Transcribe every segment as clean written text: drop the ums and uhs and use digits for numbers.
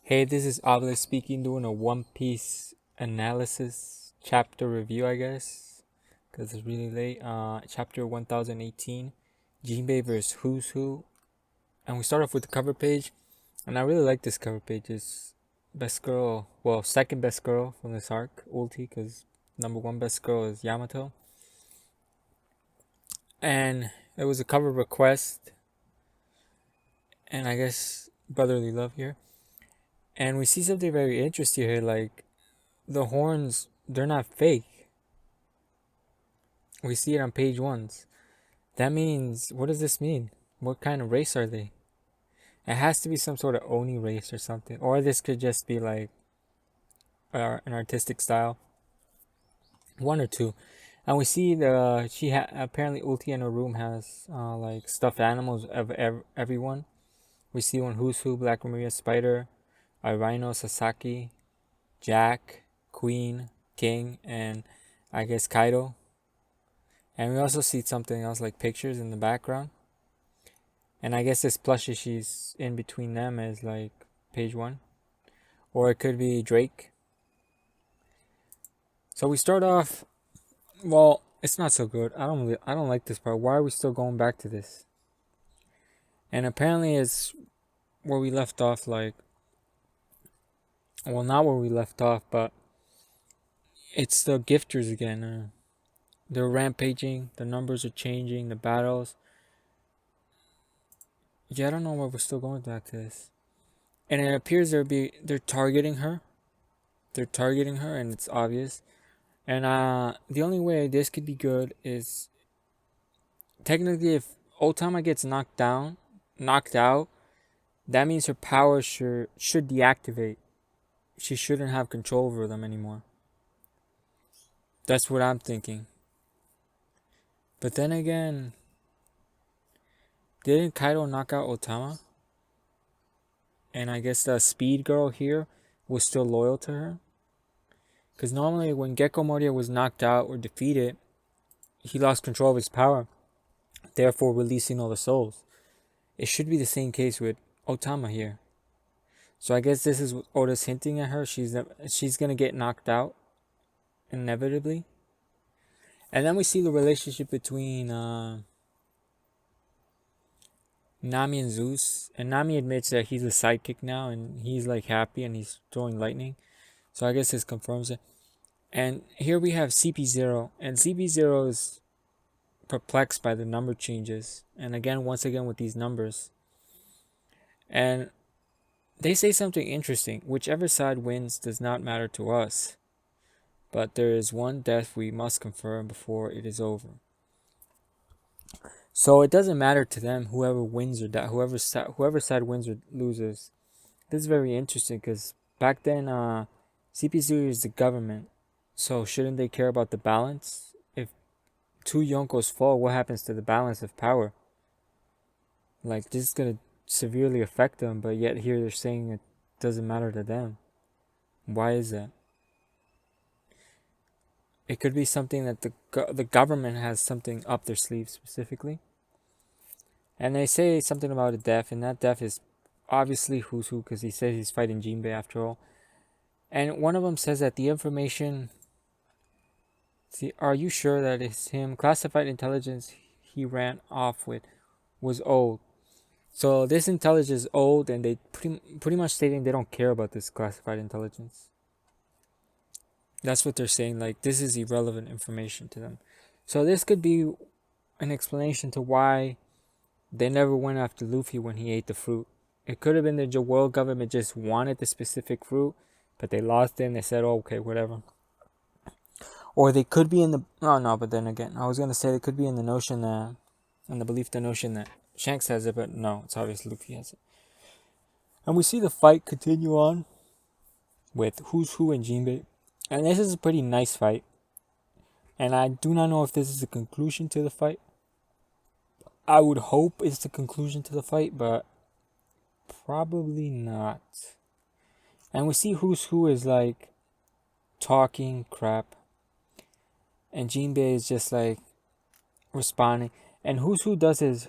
Hey, this is Obelisk speaking, doing a One Piece analysis chapter review, I guess, because it's really late. Chapter 1018, Jinbe versus Who's Who. And we start off with the cover page, and I really like this cover page. It's best girl, well, second best girl from this arc, Ulti, because number one best girl is Yamato. And it was a cover request, and I guess brotherly love here. And we see something very interesting here, like the horns, they're not fake. We see it on page ones. That means, what does this mean? What kind of race are they? It has to be some sort of Oni race or something. Or this could just be like an artistic style. One or two. And we see apparently Ulti in her room has like stuffed animals of everyone. We see one Who's Who, Black Maria, Spider, Rhino, Sasaki, Jack, Queen, King, and I guess Kaido. And we also see something else like pictures in the background. And I guess this plushie she's in between them is like page one. Or it could be Drake. So we start off, well, it's not so good. I don't like this part. Why are we still going back to this? And apparently it's where we left off, like, well, not where we left off, but it's the gifters again. They're rampaging, the numbers are changing, the battles. Yeah, I don't know why we're still going back to this. And it appears they're targeting her. They're targeting her, and it's obvious. And the only way this could be good is technically if Otama gets knocked out, that means her power should deactivate. She shouldn't have control over them anymore. That's what I'm thinking. But then again, didn't Kaido knock out Otama? And I guess the speed girl here was still loyal to her. Because normally when Gecko Moria was knocked out or defeated, he lost control of his power, therefore releasing all the souls. It should be the same case with Otama here. So I guess this is what Oda's hinting at her. She's gonna get knocked out, inevitably. And then we see the relationship between Nami and Zeus. And Nami admits that he's a sidekick now, and he's like happy, and he's throwing lightning. So I guess this confirms it. And here we have CP0, and CP0 is perplexed by the number changes. And again, once again with these numbers. And they say something interesting. Whichever side wins does not matter to us. But there is one death we must confirm before it is over. So it doesn't matter to them whoever wins or whoever side wins or loses. This is very interesting because back then CP0 is the government. So shouldn't they care about the balance? If two Yonkos fall, what happens to the balance of power? Like, this is going to severely affect them, but yet here they're saying it doesn't matter to them. Why is that? It could be something that the government has something up their sleeve specifically. And they say something about a death, and that death is obviously Who's Who, because he says he's fighting Jinbe after all. And one of them says that the information... See, are you sure that it's him? Classified intelligence he ran off with was old. So this intelligence is old, and they pretty much stating they don't care about this classified intelligence. That's what they're saying. Like, this is irrelevant information to them. So this could be an explanation to why they never went after Luffy when he ate the fruit. It could have been the world government just wanted the specific fruit, but they lost it and they said, oh, okay, whatever. Or they could be in the... Oh, no, but then again, I was going to say they could be in the notion that... In the belief, the notion that Shanks has it, but no, it's obvious Luffy has it. And we see the fight continue on with Who's Who and Jinbe. And this is a pretty nice fight. And I do not know if this is the conclusion to the fight. I would hope it's the conclusion to the fight, but probably not. And we see Who's Who is like talking crap. And Jinbe is just like responding. And Who's Who does his...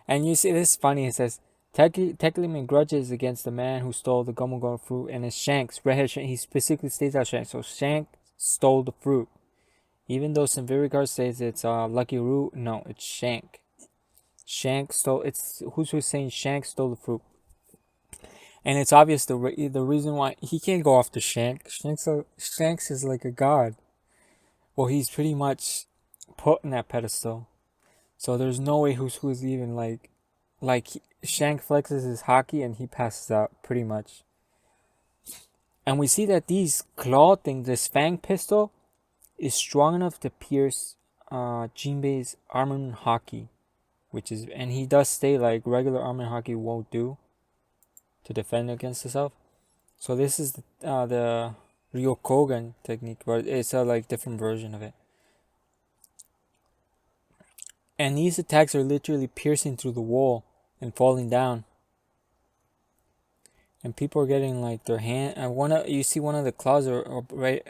and you see this funny, it says, Technically grudges against the man who stole the Gumagum fruit, and it's Shanks, redhead Shanks. He specifically states out Shanks. So Shanks stole the fruit. Even though some Virigard says it's Lucky Root, no, it's Shank. Shank stole. It's who's saying Shank stole the fruit, and it's obvious the reason why he can't go after Shank. Shanks is like a god. Well, he's pretty much put in that pedestal. So there's no way who's even like Shank flexes his hockey and he passes out pretty much. And we see that these claw things, this fang pistol, is strong enough to pierce Jinbe's armor hockey, and he does state like regular armor hockey won't do to defend against itself. So this is the Ryokogen technique, but it's a like different version of it. And these attacks are literally piercing through the wall and falling down. And people are getting like their hand. You see one of the claws are right,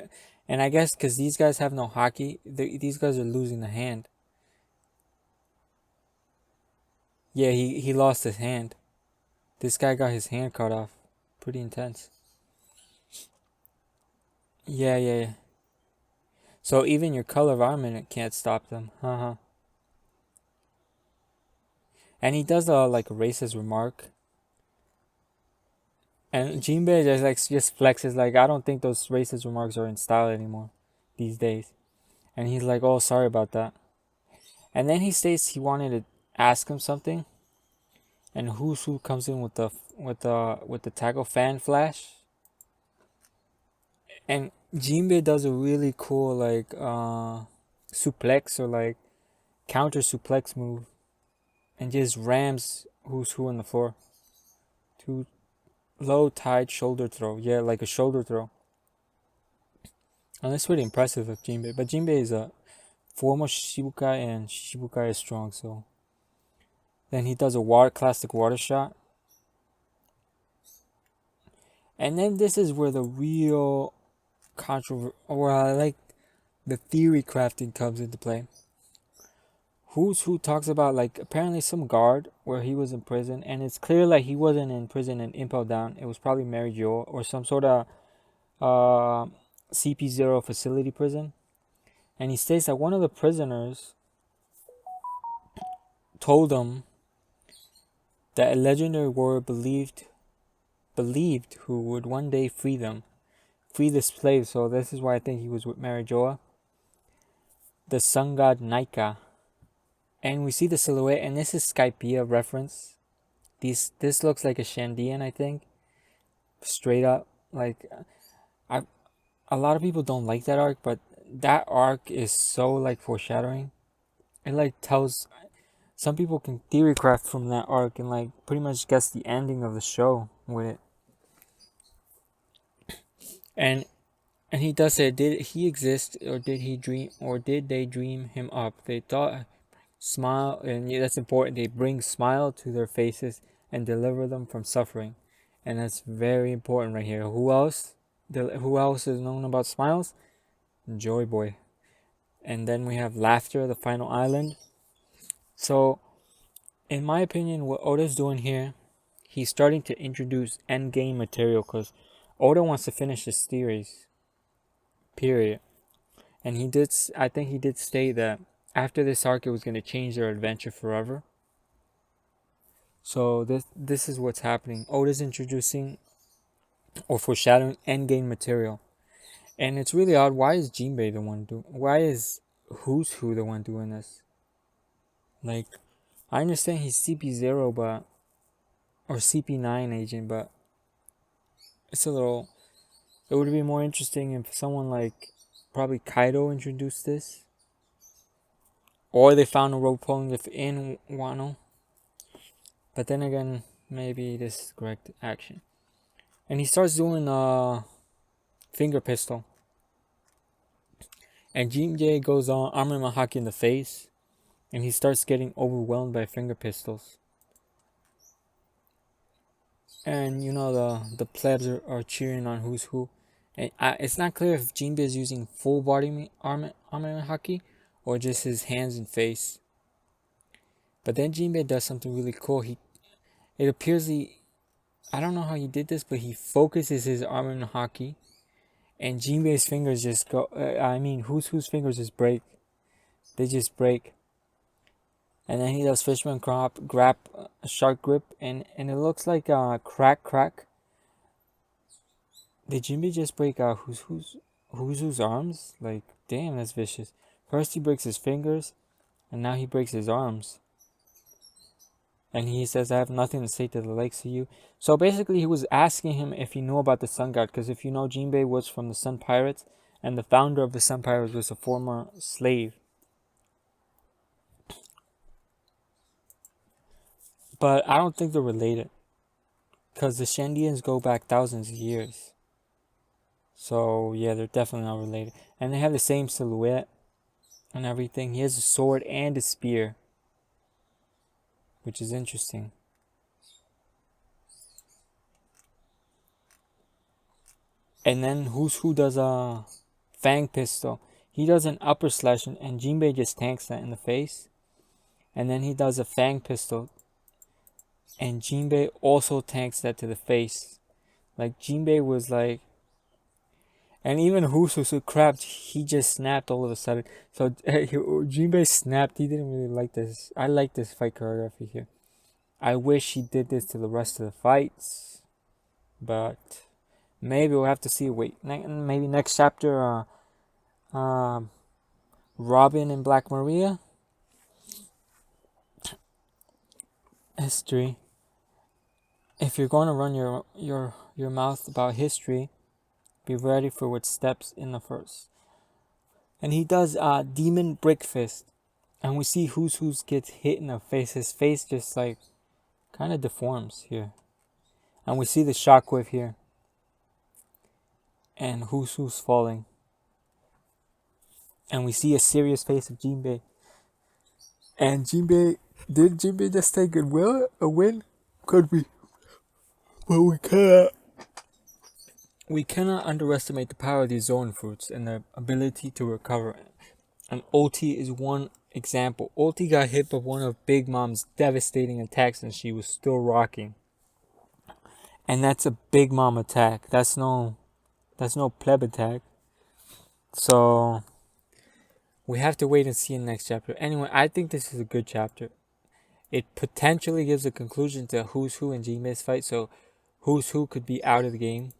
and I guess because these guys have no hockey, these guys are losing the hand. Yeah, he lost his hand. This guy got his hand cut off. Pretty intense. Yeah. So even your color of armament can't stop them. Haha. And he does like a racist remark. And Jinbe just flexes like, I don't think those racist remarks are in style anymore these days. And he's like, oh, sorry about that. And then he states he wanted to ask him something. And who comes in with the tackle fan flash. And Jinbe does a really cool like suplex or like counter suplex move, and just rams who's who on the floor. To low tide shoulder throw, yeah, like a shoulder throw. And that's pretty impressive of Jinbe. But Jinbe is a former Shichibukai, and Shichibukai is strong, so. Then he does a classic water shot. And then this is where the real where I like the theory crafting comes into play. Who talks about like apparently some guard where he was in prison, and it's clear like he wasn't in prison in Impel Down. It was probably Mary Jo or some sort of CP0 facility prison. And he states that one of the prisoners told him that a legendary warrior believed who would one day free the slaves. So this is why I think he was with Mary Joa, the sun god Naika. And we see the silhouette, and this is Skypiea reference. This looks like a Shandian, I think. Straight up, like a lot of people don't like that arc, but that arc is so like foreshadowing. It like tells some people can theory craft from that arc and like pretty much guess the ending of the show with it. And he does say, did he exist or did he dream or did they dream him up? They thought smile, and yeah, that's important. They bring smile to their faces and deliver them from suffering, and that's very important right here. Who else? Who else is known about smiles? Joy Boy. And then we have Laughter, the final island. So, in my opinion, what Oda's doing here, he's starting to introduce endgame material because Oda wants to finish this series. Period. And I think he did state that after this arc, it was going to change their adventure forever. So this is what's happening. Oda's introducing or foreshadowing endgame material. And it's really odd. Why is Jinbe the one doing? Why is who's who the one doing this? Like, I understand he's CP0, but or CP9 agent, but it's a little. It would be more interesting if someone like probably Kaido introduced this, or they found a rope pulling in Wano. But then again, maybe this is correct action. And he starts doing finger pistol. And Jinbe goes on armor Mahaki in the face, and he starts getting overwhelmed by finger pistols. And you know the plebs are cheering on who's who. And it's not clear if Jinbe is using full body armor Mahaki or just his hands and face. But then Jinbe does something really cool. It appears I don't know how he did this, but he focuses his arm in hockey, and Jinbe's fingers just go. Whose fingers just break. They just break. And then he does fisherman grab, shark grip, and it looks like crack. Did Jinbe just break whose arms? Like, damn, that's vicious. First he breaks his fingers, and now he breaks his arms. And he says, I have nothing to say to the likes of you. So basically he was asking him if he knew about the Sun God, because if you know, Jinbe was from the Sun Pirates, and the founder of the Sun Pirates was a former slave. But I don't think they're related, because the Shandians go back thousands of years. So yeah, they're definitely not related. And they have the same silhouette and everything. He has a sword and a spear, which is interesting. And then who does a fang pistol? He does an upper slash, and Jinbe just tanks that in the face. And then he does a fang pistol, and Jinbe also tanks that to the face. Like, Jinbe was like, and even Hususu crapped, he just snapped all of a sudden. So Jinbe snapped. He didn't really like this. I like this fight choreography here. I wish he did this to the rest of the fights, but maybe we'll have to see. Wait, maybe next chapter. Robin and Black Maria. History. If you're going to run your mouth about history, be ready for what steps in the first. And he does Demon Brick Fist. And we see who's gets hit in the face. His face just like kind of deforms here. And we see the shockwave here. And who's falling. And we see a serious face of Jinbe. And did Jinbe just take a win? Could be. But we cannot underestimate the power of these Zoan fruits and their ability to recover. And Ulti is one example. Ulti got hit by one of Big Mom's devastating attacks and she was still rocking. And that's a Big Mom attack. That's no pleb attack. So we have to wait and see in the next chapter. Anyway, I think this is a good chapter. It potentially gives a conclusion to who's who in Jinbe's fight. So who's who could be out of the game,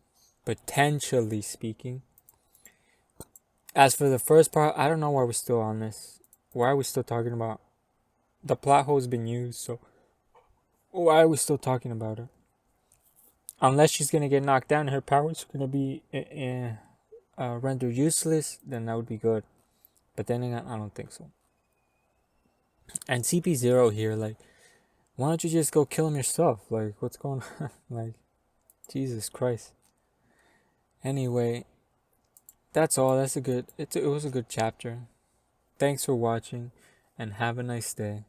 potentially speaking. As for the first part, I don't know why we're still on this. Why are we still talking about? The plot hole has been used, so why are we still talking about her? Unless she's gonna get knocked down and her powers are gonna be rendered useless, then that would be good. But then again, I don't think so. And CP0 here, like, why don't you just go kill him yourself? Like, what's going on? Like, Jesus Christ. Anyway, that's all. It was a good chapter. Thanks for watching, and have a nice day.